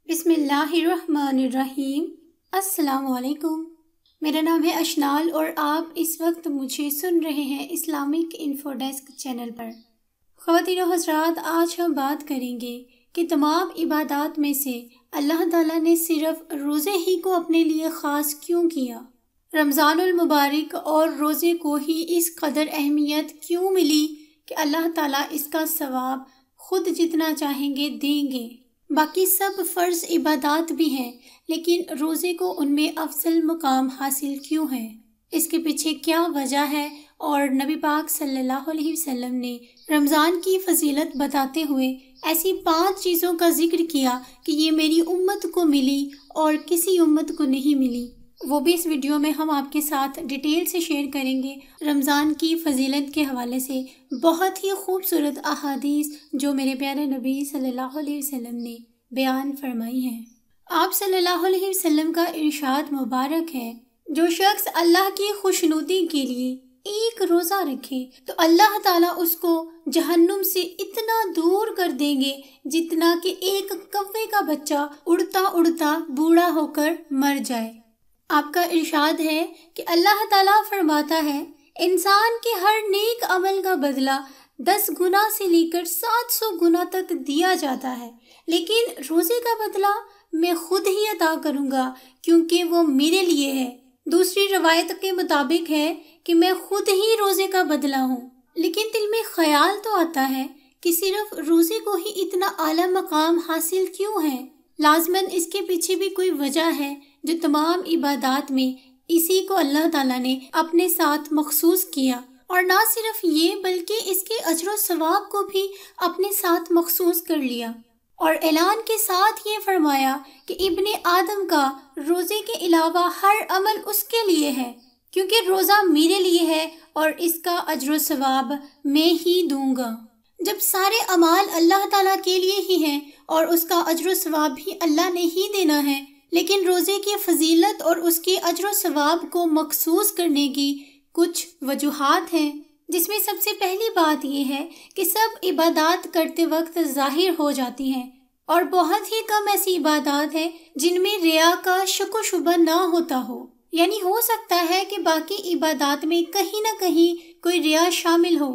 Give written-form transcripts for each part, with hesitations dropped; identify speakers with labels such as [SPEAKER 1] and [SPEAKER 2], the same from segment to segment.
[SPEAKER 1] بسم اللہ الرحمن الرحیم۔ السلام علیکم، میرا نام ہے اشنال اور آپ اس وقت مجھے سن رہے ہیں اسلامک انفو ڈیسک چینل پر۔ خواتین و حضرات، آج ہم بات کریں گے کہ تمام عبادات میں سے اللہ تعالیٰ نے صرف روزے ہی کو اپنے لیے خاص کیوں کیا؟ رمضان المبارک اور روزے کو ہی اس قدر اہمیت کیوں ملی کہ اللہ تعالیٰ اس کا ثواب خود جتنا چاہیں گے دیں گے؟ باقی سب فرض عبادات بھی ہیں، لیکن روزے کو ان میں افضل مقام حاصل کیوں ہے؟ اس کے پیچھے کیا وجہ ہے؟ اور نبی پاک صلی اللہ علیہ وسلم نے رمضان کی فضیلت بتاتے ہوئے ایسی 5 چیزوں کا ذکر کیا کہ یہ میری امت کو ملی اور کسی امت کو نہیں ملی، وہ بھی اس ویڈیو میں ہم آپ کے ساتھ ڈیٹیل سے شیئر کریں گے۔ رمضان کی فضیلت کے حوالے سے بہت ہی خوبصورت احادیث جو میرے پیارے نبی صلی اللہ علیہ وسلم نے بیان فرمائی ہیں۔ آپ صلی اللہ علیہ وسلم کا ارشاد مبارک ہے، جو شخص اللہ کی خوشنودی کے لیے ایک روزہ رکھے تو اللہ تعالیٰ اس کو جہنم سے اتنا دور کر دیں گے جتنا کہ ایک کوے کا بچہ اڑتا اڑتا بوڑھا ہو کر مر جائے۔ آپ کا ارشاد ہے کہ اللہ تعالیٰ فرماتا ہے، انسان کے ہر نیک عمل کا بدلہ 10 گنا سے لے کر 700 گنا تک دیا جاتا ہے، لیکن روزے کا بدلہ میں خود ہی عطا کروں گا کیونکہ وہ میرے لیے ہے۔ دوسری روایت کے مطابق ہے کہ میں خود ہی روزے کا بدلہ ہوں، لیکن دل میں خیال تو آتا ہے کہ صرف روزے کو ہی اتنا اعلیٰ مقام حاصل کیوں ہے؟ لازماً اس کے پیچھے بھی کوئی وجہ ہے جو تمام عبادات میں اسی کو اللہ تعالیٰ نے اپنے ساتھ مخصوص کیا، اور نہ صرف یہ بلکہ اس کے اجر و ثواب کو بھی اپنے ساتھ مخصوص کر لیا، اور اعلان کے ساتھ یہ فرمایا کہ ابن آدم کا روزے کے علاوہ ہر عمل اس کے لیے ہے، کیونکہ روزہ میرے لیے ہے اور اس کا اجر و ثواب میں ہی دوں گا۔ جب سارے اعمال اللہ تعالیٰ کے لیے ہی ہیں اور اس کا اجر و ثواب بھی اللہ نے ہی دینا ہے، لیکن روزے کی فضیلت اور اس کے اجر و ثواب کو مخصوص کرنے کی کچھ وجوہات ہیں، جس میں سب سے پہلی بات یہ ہے کہ سب عبادات کرتے وقت ظاہر ہو جاتی ہیں، اور بہت ہی کم ایسی عبادات ہیں جن میں ریا کا شک و شبہ نہ ہوتا ہو۔ یعنی ہو سکتا ہے کہ باقی عبادات میں کہیں نہ کہیں کوئی ریا شامل ہو،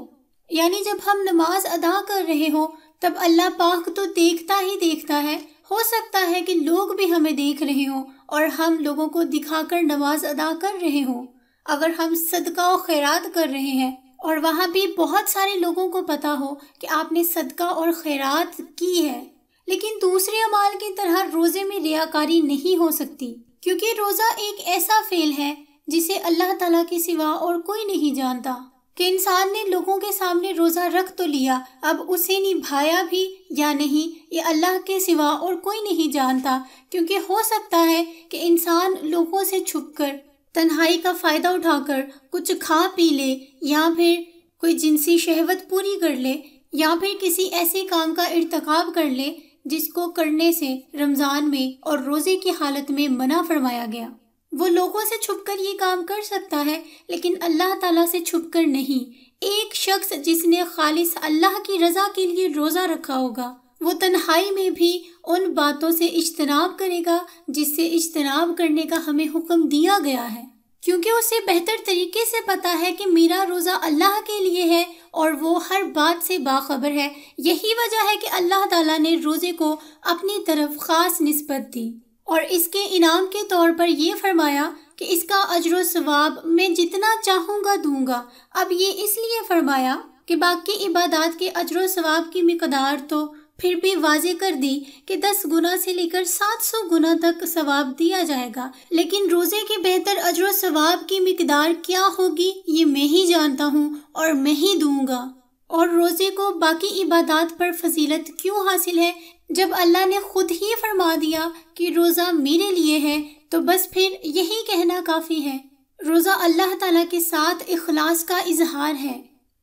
[SPEAKER 1] یعنی جب ہم نماز ادا کر رہے ہوں تب اللہ پاک تو دیکھتا ہی دیکھتا ہے، ہو سکتا ہے کہ لوگ بھی ہمیں دیکھ رہے ہوں اور ہم لوگوں کو دکھا کر نماز ادا کر رہے ہوں۔ اگر ہم صدقہ و خیرات کر رہے ہیں اور وہاں بھی بہت سارے لوگوں کو پتا ہو کہ آپ نے صدقہ اور خیرات کی ہے، لیکن دوسرے اعمال کی طرح روزے میں ریاکاری نہیں ہو سکتی، کیونکہ روزہ ایک ایسا فعل ہے جسے اللہ تعالیٰ کے سوا اور کوئی نہیں جانتا، کہ انسان نے لوگوں کے سامنے روزہ رکھ تو لیا، اب اسے نبھایا بھی یا نہیں یہ اللہ کے سوا اور کوئی نہیں جانتا، کیونکہ ہو سکتا ہے کہ انسان لوگوں سے چھپ کر تنہائی کا فائدہ اٹھا کر کچھ کھا پی لے، یا پھر کوئی جنسی شہوت پوری کر لے، یا پھر کسی ایسے کام کا ارتکاب کر لے جس کو کرنے سے رمضان میں اور روزے کی حالت میں منع فرمایا گیا۔ وہ لوگوں سے چھپ کر یہ کام کر سکتا ہے، لیکن اللہ تعالیٰ سے چھپ کر نہیں۔ ایک شخص جس نے خالص اللہ کی رضا کے لیے روزہ رکھا ہوگا، وہ تنہائی میں بھی ان باتوں سے اجتناب کرے گا جس سے اجتناب کرنے کا ہمیں حکم دیا گیا ہے، کیونکہ اسے بہتر طریقے سے پتا ہے کہ میرا روزہ اللہ کے لیے ہے اور وہ ہر بات سے باخبر ہے۔ یہی وجہ ہے کہ اللہ تعالیٰ نے روزے کو اپنی طرف خاص نسبت دی، اور اس کے انعام کے طور پر یہ فرمایا کہ اس کا اجر و ثواب میں جتنا چاہوں گا دوں گا۔ اب یہ اس لیے فرمایا کہ باقی عبادات کے اجر و ثواب کی مقدار تو پھر بھی واضح کر دی کہ 10 گنا سے لے کر 700 گنا تک ثواب دیا جائے گا، لیکن روزے کے بہتر اجر و ثواب کی مقدار کیا ہوگی یہ میں ہی جانتا ہوں اور میں ہی دوں گا۔ اور روزے کو باقی عبادات پر فضیلت کیوں حاصل ہے؟ جب اللہ نے خود ہی فرما دیا کہ روزہ میرے لیے ہے تو بس پھر یہی کہنا کافی ہے۔ روزہ اللہ تعالیٰ کے ساتھ اخلاص کا اظہار ہے،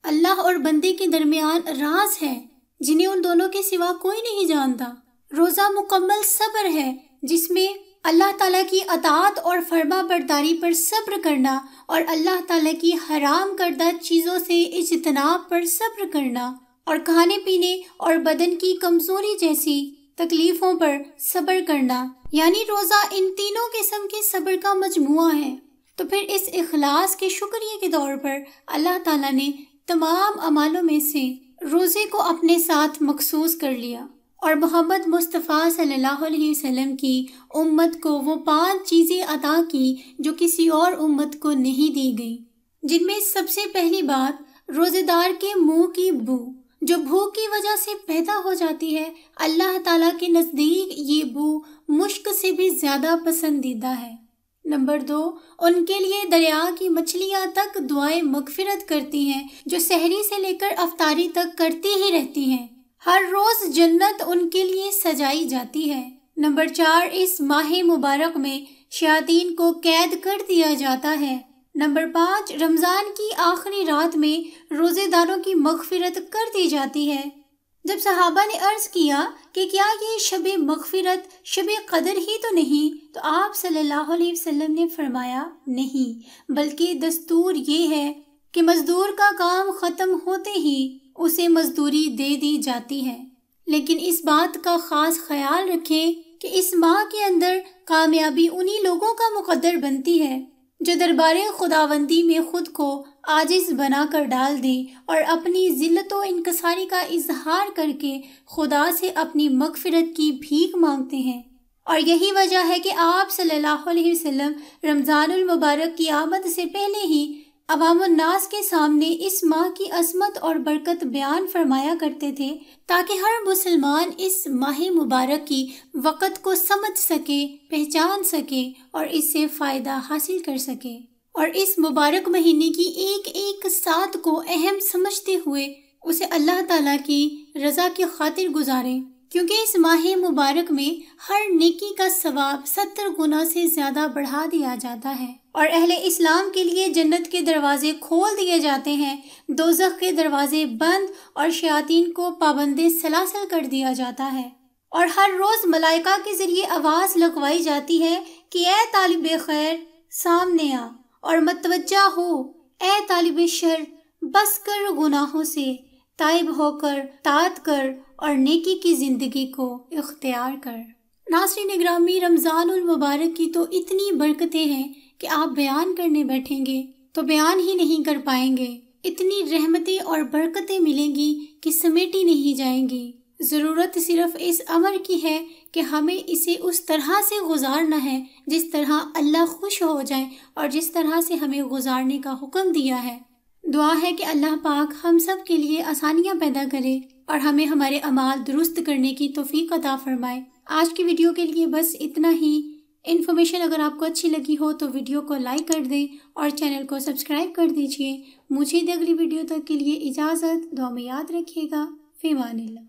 [SPEAKER 1] اللہ اور بندے کے درمیان راز ہے جنہیں ان دونوں کے سوا کوئی نہیں جانتا۔ روزہ مکمل صبر ہے، جس میں اللہ تعالیٰ کی اطاعت اور فرما برداری پر صبر کرنا اور اللہ تعالیٰ کی حرام کردہ چیزوں سے اجتناب پر صبر کرنا، اور کھانے پینے اور بدن کی کمزوری جیسی تکلیفوں پر صبر کرنا، یعنی روزہ ان تینوں قسم کے صبر کا مجموعہ ہے۔ تو پھر اس اخلاص کے شکریہ کے طور پر اللہ تعالیٰ نے تمام اعمالوں میں سے روزے کو اپنے ساتھ مخصوص کر لیا، اور محمد مصطفیٰ صلی اللہ علیہ وسلم کی امت کو وہ 5 چیزیں عطا کی جو کسی اور امت کو نہیں دی گئی، جن میں سب سے پہلی بات روزے دار کے منہ کی بو، جو بھوک کی وجہ سے پیدا ہو جاتی ہے، اللہ تعالیٰ کے نزدیک یہ بو مشک سے بھی زیادہ پسندیدہ ہے۔ نمبر 2، ان کے لیے دریا کی مچھلیاں تک دعائیں مغفرت کرتی ہیں، جو سحری سے لے کر افطاری تک کرتی ہی رہتی ہیں۔ ہر روز جنت ان کے لیے سجائی جاتی ہے۔ نمبر 4، اس ماہ مبارک میں شیاطین کو قید کر دیا جاتا ہے۔ نمبر 5، رمضان کی آخری رات میں روزے داروں کی مغفرت کر دی جاتی ہے۔ جب صحابہ نے عرض کیا کہ کیا یہ شب مغفرت شب قدر ہی تو نہیں، تو آپ صلی اللہ علیہ وسلم نے فرمایا نہیں، بلکہ دستور یہ ہے کہ مزدور کا کام ختم ہوتے ہی اسے مزدوری دے دی جاتی ہے، لیکن اس بات کا خاص خیال رکھیں کہ اس ماہ کے اندر کامیابی انہی لوگوں کا مقدر بنتی ہے جو دربار خداوندی میں خود کو عاجز بنا کر ڈال دیں اور اپنی ذلت و انکساری کا اظہار کر کے خدا سے اپنی مغفرت کی بھیک مانگتے ہیں۔ اور یہی وجہ ہے کہ آپ صلی اللہ علیہ وسلم رمضان المبارک کی آمد سے پہلے ہی عوام الناس کے سامنے اس ماہ کی عظمت اور برکت بیان فرمایا کرتے تھے، تاکہ ہر مسلمان اس ماہ مبارک کی وقت کو سمجھ سکے، پہچان سکے اور اس سے فائدہ حاصل کر سکے، اور اس مبارک مہینے کی ایک ایک سات کو اہم سمجھتے ہوئے اسے اللہ تعالیٰ کی رضا کی خاطر گزاریں، کیونکہ اس ماہ مبارک میں ہر نیکی کا ثواب 70 گنا سے زیادہ بڑھا دیا جاتا ہے، اور اہل اسلام کے لیے جنت کے دروازے کھول دیے جاتے ہیں، دوزخ کے دروازے بند اور شیاطین کو پابند سلاسل کر دیا جاتا ہے، اور ہر روز ملائکہ کے ذریعے آواز لگوائی جاتی ہے کہ اے طالب خیر سامنے آ، اور متوجہ ہو اے طالب شر بس کر گناہوں سے، تائب ہو کر طاعت کر اور نیکی کی زندگی کو اختیار کر۔ ناظرین گرامی، رمضان المبارک کی تو اتنی برکتیں ہیں کہ آپ بیان کرنے بیٹھیں گے تو بیان ہی نہیں کر پائیں گے، اتنی رحمتیں اور برکتیں ملیں گی کہ سمیٹی نہیں جائیں گی۔ ضرورت صرف اس امر کی ہے کہ ہمیں اسے اس طرح سے گزارنا ہے جس طرح اللہ خوش ہو جائے اور جس طرح سے ہمیں گزارنے کا حکم دیا ہے۔ دعا ہے کہ اللہ پاک ہم سب کے لیے آسانیاں پیدا کرے اور ہمیں ہمارے اعمال درست کرنے کی توفیق عطا فرمائے۔ آج کی ویڈیو کے لیے بس اتنا ہی۔ انفارمیشن اگر آپ کو اچھی لگی ہو تو ویڈیو کو لائک کر دیں اور چینل کو سبسکرائب کر دیجیے۔ مجھے اگلی ویڈیو تک کے لیے اجازت، دعا میں یاد رکھیے گا۔ فی امان اللہ۔